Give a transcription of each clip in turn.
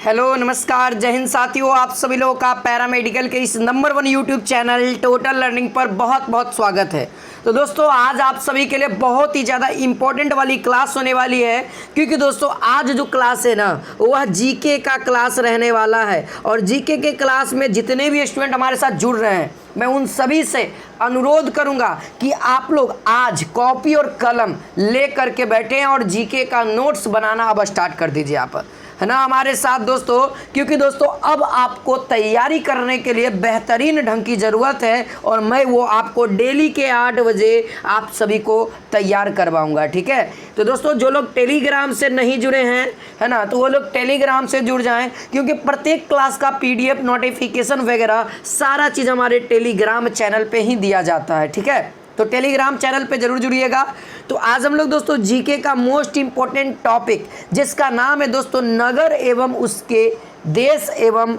Hello नमस्कार जय हिंद साथियों, आप सभी लोगों का पैरामेडिकल के इस number 1 YouTube channel total learning पर बहुत बहुत स्वागत है। तो दोस्तों आज आप सभी के लिए बहुत ही ज़्यादा इम्पोर्टेंट वाली क्लास होने वाली है, क्योंकि दोस्तों आज जो क्लास है ना वह जीके का क्लास रहने वाला है। और जीके के क्लास में जितने भी स्टूडेंट हमारे साथ जुड़ रहे हैं, मैं उन सभी से अनुरोध करूंगा कि आप लोग आज कॉपी और कलम ले करके बैठें और जीके का नोट्स बनाना अब स्टार्ट कर दीजिए आप, है ना, हमारे साथ दोस्तों। क्योंकि दोस्तों अब आपको तैयारी करने के लिए बेहतरीन ढंग की ज़रूरत है और मैं वो आपको डेली के 8 बजे आप सभी को तैयार करवाऊंगा, ठीक है। तो दोस्तों जो लोग टेलीग्राम से नहीं जुड़े हैं, है ना, तो वो लोग टेलीग्राम से जुड़ जाएं, क्योंकि प्रत्येक क्लास का पीडीएफ नोटिफिकेशन वगैरह सारा चीज़ हमारे टेलीग्राम चैनल पे ही दिया जाता है, ठीक है। तो टेलीग्राम चैनल पे जरूर जुड़िएगा। तो आज हम लोग दोस्तों जीके का मोस्ट इम्पोर्टेंट टॉपिक जिसका नाम है दोस्तों नगर एवं उसके देश एवं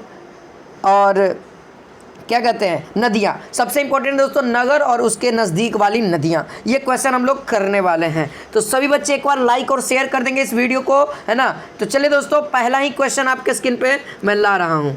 और क्या कहते हैं नदियाँ। सबसे इम्पोर्टेंट दोस्तों नगर और उसके नज़दीक वाली नदियाँ, ये क्वेश्चन हम लोग करने वाले हैं। तो सभी बच्चे एक बार लाइक और शेयर कर देंगे इस वीडियो को, है ना। तो चलिए दोस्तों पहला ही क्वेश्चन आपके स्क्रीन पे मैं ला रहा हूँ।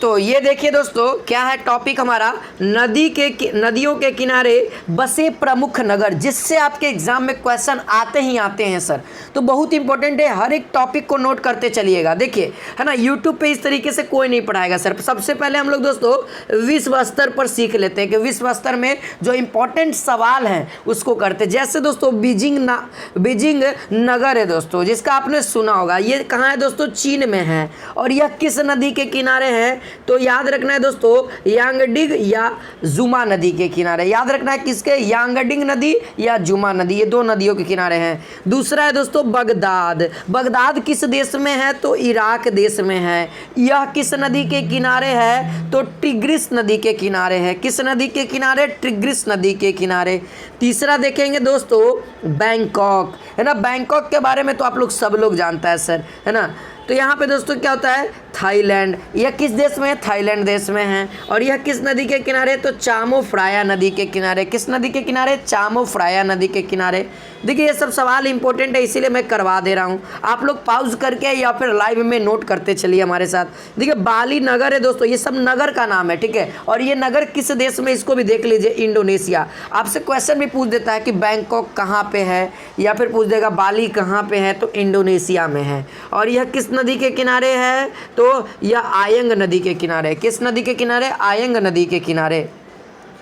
तो ये देखिए दोस्तों क्या है टॉपिक हमारा, नदियों के किनारे बसे प्रमुख नगर, जिससे आपके एग्जाम में क्वेश्चन आते ही आते हैं सर। तो बहुत इंपॉर्टेंट है, हर एक टॉपिक को नोट करते चलिएगा। देखिए है ना, यूट्यूब पे इस तरीके से कोई नहीं पढ़ाएगा सर। सबसे पहले हम लोग दोस्तों विश्व स्तर पर सीख लेते हैं कि विश्व स्तर में जो इंपॉर्टेंट सवाल हैं उसको करते। जैसे दोस्तों बीजिंग नगर है दोस्तों, जिसका आपने सुना होगा। ये कहाँ है दोस्तों? चीन में है। और यह किस नदी के किनारे है? तो याद रखना है दोस्तों यांगडिंग या जुमा नदी के किनारे। याद रखना है किसके? यांगडिंग नदी या जुमा नदी, ये दो नदियों के किनारे हैं। दूसरा है दोस्तों बगदाद। बगदाद किस देश में है? तो इराक देश में है। यह किस नदी के किनारे है? तो टिग्रिस नदी के किनारे है। किस नदी के किनारे? टिग्रिस नदी के किनारे। तीसरा देखेंगे दोस्तों बैंकॉक, है ना। बैंकॉक के बारे में तो आप लोग सब लोग जानता है सर, है ना। तो यहाँ पे दोस्तों क्या होता है? थाईलैंड। यह किस देश में है? थाईलैंड देश में है। और यह किस नदी के किनारे? तो चामो फ्राया नदी के किनारे। किस नदी के किनारे? चामो फ्राया नदी के किनारे। देखिए ये सब सवाल इंपॉर्टेंट है, इसीलिए मैं करवा दे रहा हूँ। आप लोग पॉज करके या फिर लाइव में नोट करते चलिए हमारे साथ। देखिए बाली नगर है दोस्तों, ये सब नगर का नाम है, ठीक है। और ये नगर किस देश में, इसको भी देख लीजिए, इंडोनेशिया। आपसे क्वेश्चन भी पूछ देता है कि बैंकॉक कहाँ पे है, या फिर पूछ देगा बाली कहाँ पे है, तो इंडोनेशिया में है। और यह किस नदी के किनारे है? तो यह आयंग नदी के किनारे। किस नदी के किनारे? आयंग नदी के किनारे।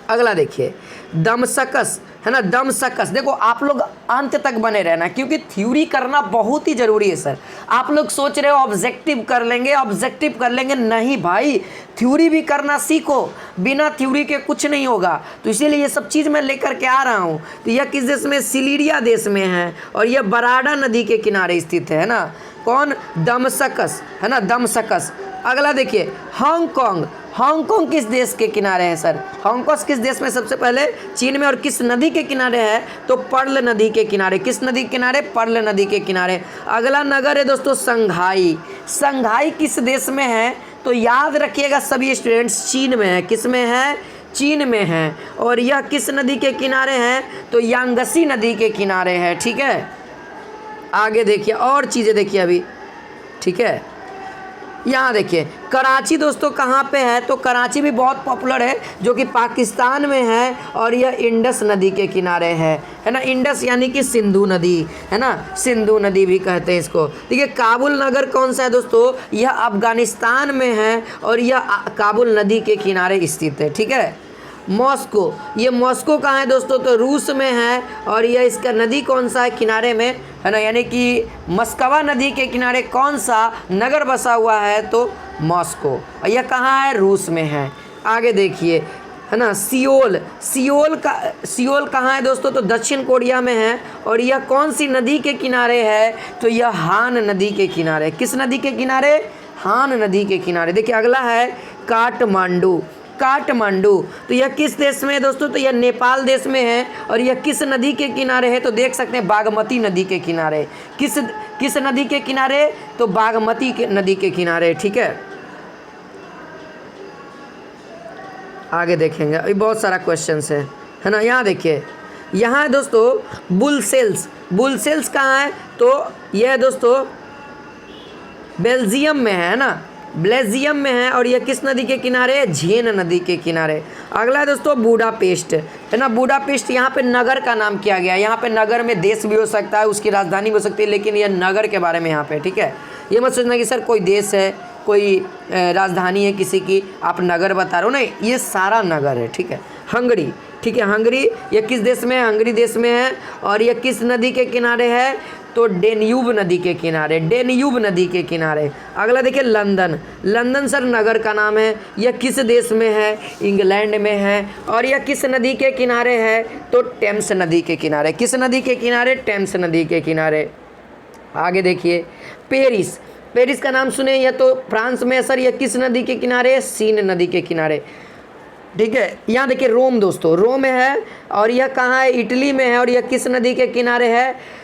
अगला देखिए दमसकस, है ना, दमसकस। देखो आप लोग अंत तक बने रहना, क्योंकि थ्योरी करना बहुत ही जरूरी है सर। आप लोग सोच रहे हो ऑब्जेक्टिव कर लेंगे, ऑब्जेक्टिव कर लेंगे, नहीं भाई, थ्योरी भी करना सीखो। बिना थ्योरी के कुछ नहीं होगा। तो इसीलिए ये सब चीज़ मैं लेकर के आ रहा हूँ। तो यह किस देश में? सिलीरिया देश में है। और यह बराडा नदी के किनारे स्थित है ना। कौन? दमसकस, है ना, दमसकस। अगला देखिए हांगकांग। हांगकांग किस देश के किनारे है सर? हांगकांग किस देश में? सबसे पहले चीन में। और किस नदी के किनारे है? तो पर्ल नदी के किनारे। किस नदी के किनारे? पर्ल नदी के किनारे। अगला नगर है दोस्तों संघाई। संघाई किस देश में है? तो याद रखिएगा सभी स्टूडेंट्स, चीन में है। किस में है? चीन में है। और यह किस नदी के किनारे है? तो यांगसी नदी के किनारे है, ठीक है। आगे देखिए और चीज़ें देखिए अभी, ठीक है। यहाँ देखिए कराची दोस्तों कहाँ पे है? तो कराची भी बहुत पॉपुलर है, जो कि पाकिस्तान में है। और यह इंडस नदी के किनारे है ना। इंडस यानी कि सिंधु नदी, है ना, सिंधु नदी भी कहते हैं इसको। देखिए काबुल नगर कौन सा है दोस्तों? यह अफगानिस्तान में है। और यह काबुल नदी के किनारे स्थित है, ठीक है। मॉस्को, ये मॉस्को कहाँ है दोस्तों? तो रूस में है। और यह इसका नदी कौन सा है किनारे में, है ना, यानी कि मस्कवा नदी के किनारे कौन सा नगर बसा हुआ है? तो मॉस्को। और यह कहाँ है? रूस में है। आगे देखिए, है ना, सियोल। सियोल कहाँ है दोस्तों? तो दक्षिण कोरिया में है। और यह कौन सी नदी के किनारे है? तो यह हान नदी के किनारे। किस नदी के किनारे? हान नदी के किनारे। देखिए अगला है काठमांडू। काठमांडू, तो यह किस देश में है दोस्तों? तो यह नेपाल देश में है। और यह किस नदी के किनारे है? तो देख सकते हैं बागमती नदी के किनारे। किस नदी के किनारे? तो बागमती नदी के किनारे, ठीक है। आगे देखेंगे, अभी बहुत सारा क्वेश्चन है ना। यहाँ देखिए, यहाँ है दोस्तों बुलसेल्स। बुलसेल्स कहाँ है? तो यह है दोस्तों बेल्जियम में है ना, बेल्जियम में है। और यह किस नदी के किनारे है? झेन नदी के किनारे। अगला है दोस्तों बुडापेस्ट, है ना। बुडापेस्ट यहाँ पे नगर का नाम किया गया है। यहाँ पे नगर में देश भी हो सकता है, उसकी राजधानी भी हो सकती है, लेकिन यह नगर के बारे में यहाँ पे, ठीक है। ये मत सोचना कि सर कोई देश है, कोई राजधानी है किसी की, आप नगर बता रहे हो, नहीं, ये सारा नगर है, ठीक है। हंगरी, ठीक है, हंगरी ये किस देश में है? हंगरी देश में है। और ये किस नदी के किनारे है? तो डेन्यूब नदी के किनारे, डेन्यूब नदी के किनारे। अगला देखिए लंदन, लंदन सर नगर का नाम है। यह किस देश में है? इंग्लैंड में है। और यह किस नदी के किनारे है? तो टेम्स नदी के किनारे। किस नदी के किनारे? टेम्स नदी के किनारे। आगे देखिए पेरिस, पेरिस का नाम सुने, यह तो फ्रांस में है सर। यह किस नदी के किनारे है? सीन नदी के किनारे, ठीक है। यहाँ देखिए रोम दोस्तों, रोम में है। और यह कहाँ है? इटली में है। और यह किस नदी के किनारे है?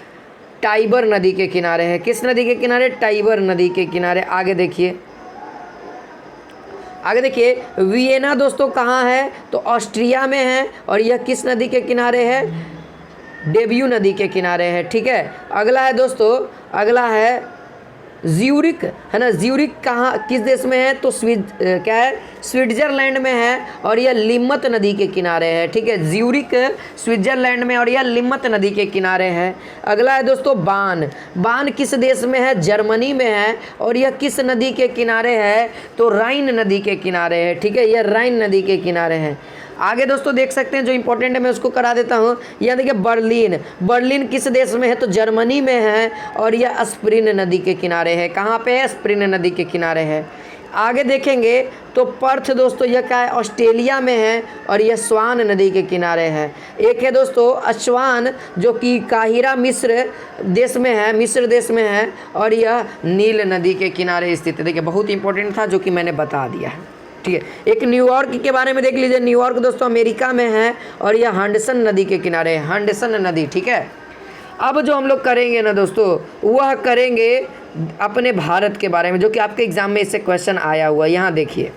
टाइबर नदी के किनारे है। किस नदी के किनारे? टाइबर नदी के किनारे। आगे देखिए, आगे देखिए वियना दोस्तों कहाँ है? तो ऑस्ट्रिया में है। और यह किस नदी के किनारे है? डेब्यू नदी के किनारे है, ठीक है। अगला है दोस्तों, अगला है ज्यूरिक, है ना। ज्यूरिक कहाँ, किस देश में है? तो क्या है? स्विट्जरलैंड में है। और यह लिम्मत नदी के किनारे है, ठीक है। ज्यूरिक स्विट्जरलैंड में, और यह लिम्मत नदी के किनारे है। अगला है दोस्तों बान, बान किस देश में है? जर्मनी में है। और यह किस नदी के किनारे है? तो राइन नदी के किनारे है, ठीक है। यह राइन नदी के किनारे है। आगे दोस्तों देख सकते हैं, जो इंपॉर्टेंट है मैं उसको करा देता हूँ। यह देखिए बर्लिन, बर्लिन किस देश में है? तो जर्मनी में है। और यह स्प्रिन नदी के किनारे है। कहाँ पे है? स्प्रिन नदी के किनारे है। आगे देखेंगे तो पर्थ दोस्तों यह क्या है? ऑस्ट्रेलिया में है। और यह स्वान नदी के किनारे है। एक है दोस्तों अस्वान, जो कि काहिरा मिस्र देश में है, मिस्र देश में है। और यह नील नदी के किनारे स्थित है। देखिए बहुत इंपॉर्टेंट था, जो कि मैंने बता दिया है, ठीक है। एक न्यूयॉर्क के बारे में देख लीजिए, न्यूयॉर्क दोस्तों अमेरिका में है। और यह हडसन नदी के किनारे है, हडसन नदी, ठीक है। अब जो हम लोग करेंगे ना दोस्तों, वह करेंगे अपने भारत के बारे में, जो कि आपके एग्जाम में इससे क्वेश्चन आया हुआ है। यहाँ देखिए,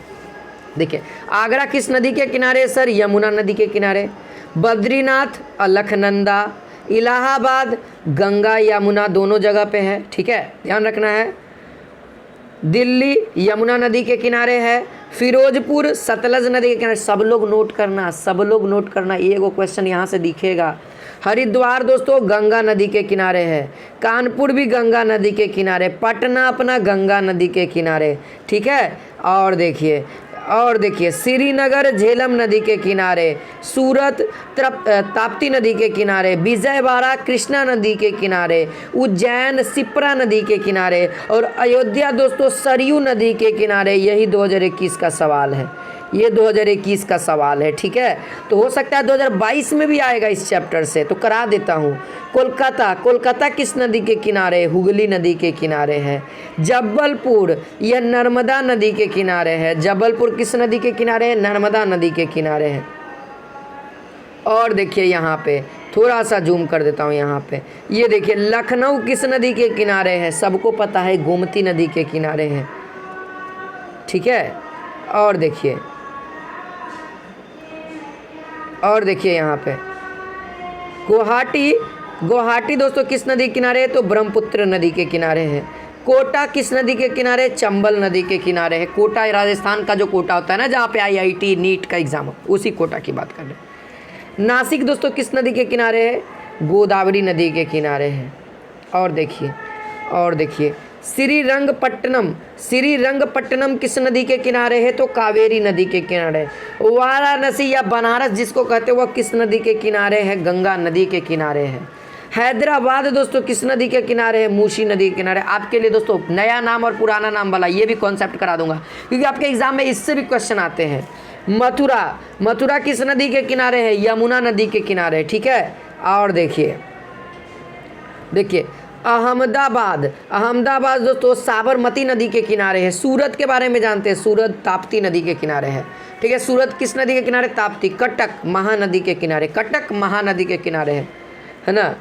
देखिए आगरा किस नदी के किनारे है सर? यमुना नदी के किनारे। बद्रीनाथ अलकनंदा, इलाहाबाद गंगा यमुना दोनों जगह पे है, ठीक है, ध्यान रखना है। दिल्ली यमुना नदी के किनारे है। फिरोजपुर सतलज नदी के किनारे। सब लोग नोट करना, सब लोग नोट करना, ये वो क्वेश्चन यहाँ से दिखेगा। हरिद्वार दोस्तों गंगा नदी के किनारे है। कानपुर भी गंगा नदी के किनारे। पटना अपना गंगा नदी के किनारे, ठीक है। और देखिए श्रीनगर झेलम नदी के किनारे। सूरत ताप्ती नदी के किनारे। विजयवाड़ा कृष्णा नदी के किनारे। उज्जैन शिप्रा नदी के किनारे। और अयोध्या दोस्तों सरयू नदी के किनारे। यही 2021 का सवाल है, ये 2021 का सवाल है, ठीक है। तो हो सकता है 2022 में भी आएगा इस चैप्टर से, तो करा देता हूँ। कोलकाता, कोलकाता किस नदी के किनारे? हुगली नदी के किनारे है। जबलपुर यह नर्मदा नदी के किनारे है। जबलपुर किस नदी के किनारे है? नर्मदा नदी के किनारे है। और देखिए यहाँ पे थोड़ा सा जूम कर देता हूँ, यहाँ पे ये देखिए लखनऊ किस नदी के किनारे है? सबको पता है गोमती नदी के किनारे है, ठीक है। और देखिए यहाँ पे गुवाहाटी, गुवाहाटी दोस्तों किस नदी के किनारे है? तो ब्रह्मपुत्र नदी के किनारे है। कोटा किस नदी के किनारे? चंबल नदी के किनारे है। कोटा राजस्थान का जो कोटा होता है ना, जहाँ पे IIT नीट का एग्जाम हो, उसी कोटा की बात कर रहे हैं। नासिक दोस्तों किस नदी के किनारे है? गोदावरी नदी के किनारे है। और देखिए श्रीरंगपट्टनम, श्रीरंगपट्टनम किस नदी के किनारे है? तो कावेरी नदी के किनारे। वाराणसी या बनारस जिसको कहते हैं, वह किस नदी के किनारे है? गंगा नदी के किनारे है। हैदराबाद दोस्तों किस नदी के किनारे है? मूसी नदी के किनारे। आपके लिए दोस्तों नया नाम और पुराना नाम वाला ये भी कॉन्सेप्ट करा दूंगा, क्योंकि आपके एग्जाम में इससे भी क्वेश्चन आते हैं। मथुरा, मथुरा किस नदी के किनारे है? यमुना नदी के किनारे, ठीक है। और देखिए अहमदाबाद, अहमदाबाद दोस्तों साबरमती नदी के किनारे है। सूरत के बारे में जानते हैं, सूरत ताप्ती नदी के किनारे है, ठीक है। सूरत किस नदी के किनारे? ताप्ती। कटक महानदी के किनारे, कटक महानदी के किनारे है ना।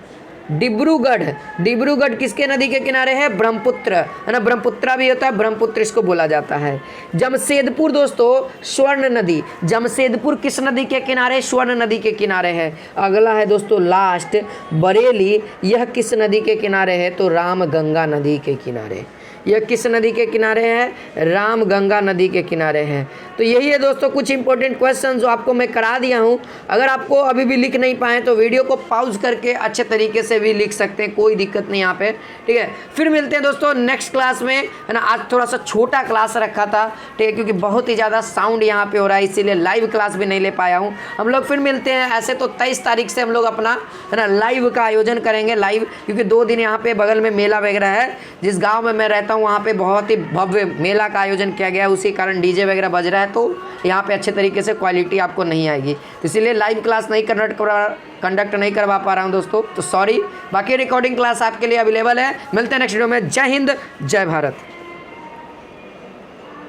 डिब्रूगढ़, डिब्रूगढ़ किसके नदी के किनारे है? ब्रह्मपुत्र, है ना, ब्रह्मपुत्रा भी होता है, ब्रह्मपुत्र इसको बोला जाता है। जमशेदपुर दोस्तों स्वर्ण नदी, जमशेदपुर किस नदी के किनारे? स्वर्ण नदी के किनारे है। अगला है दोस्तों लास्ट बरेली, यह किस नदी के किनारे है? तो रामगंगा नदी के किनारे। यह किस नदी के किनारे है? रामगंगा नदी के किनारे है। तो यही है दोस्तों कुछ इंपॉर्टेंट क्वेश्चन जो आपको मैं करा दिया हूँ। अगर आपको अभी भी लिख नहीं पाए तो वीडियो को पॉज करके अच्छे तरीके से भी लिख सकते हैं, कोई दिक्कत नहीं यहाँ पे, ठीक है। फिर मिलते हैं दोस्तों नेक्स्ट क्लास में, है ना। आज थोड़ा सा छोटा क्लास रखा था, ठीक है, क्योंकि बहुत ही ज़्यादा साउंड यहाँ पे हो रहा है, इसीलिए लाइव क्लास भी नहीं ले पाया हूँ। हम लोग फिर मिलते हैं। ऐसे तो 23 तारीख से हम लोग अपना, है ना, लाइव का आयोजन करेंगे, लाइव, क्योंकि 2 दिन यहाँ पे बगल में मेला वगैरह है। जिस गांव में मैं रहता हूँ वहाँ पे बहुत ही भव्य मेला का आयोजन किया गया है, उसी कारण डीजे वगैरह बज रहा है, तो यहाँ पे अच्छे तरीके से क्वालिटी आपको नहीं आएगी, तो इसीलिए लाइव क्लास नहीं कंडक्ट नहीं करवा पा रहा हूँ दोस्तों, तो सॉरी। बाकी रिकॉर्डिंग क्लास आपके लिए अवेलेबल है। मिलते हैं नेक्स्ट वीडियो में। जय हिंद, जय भारत।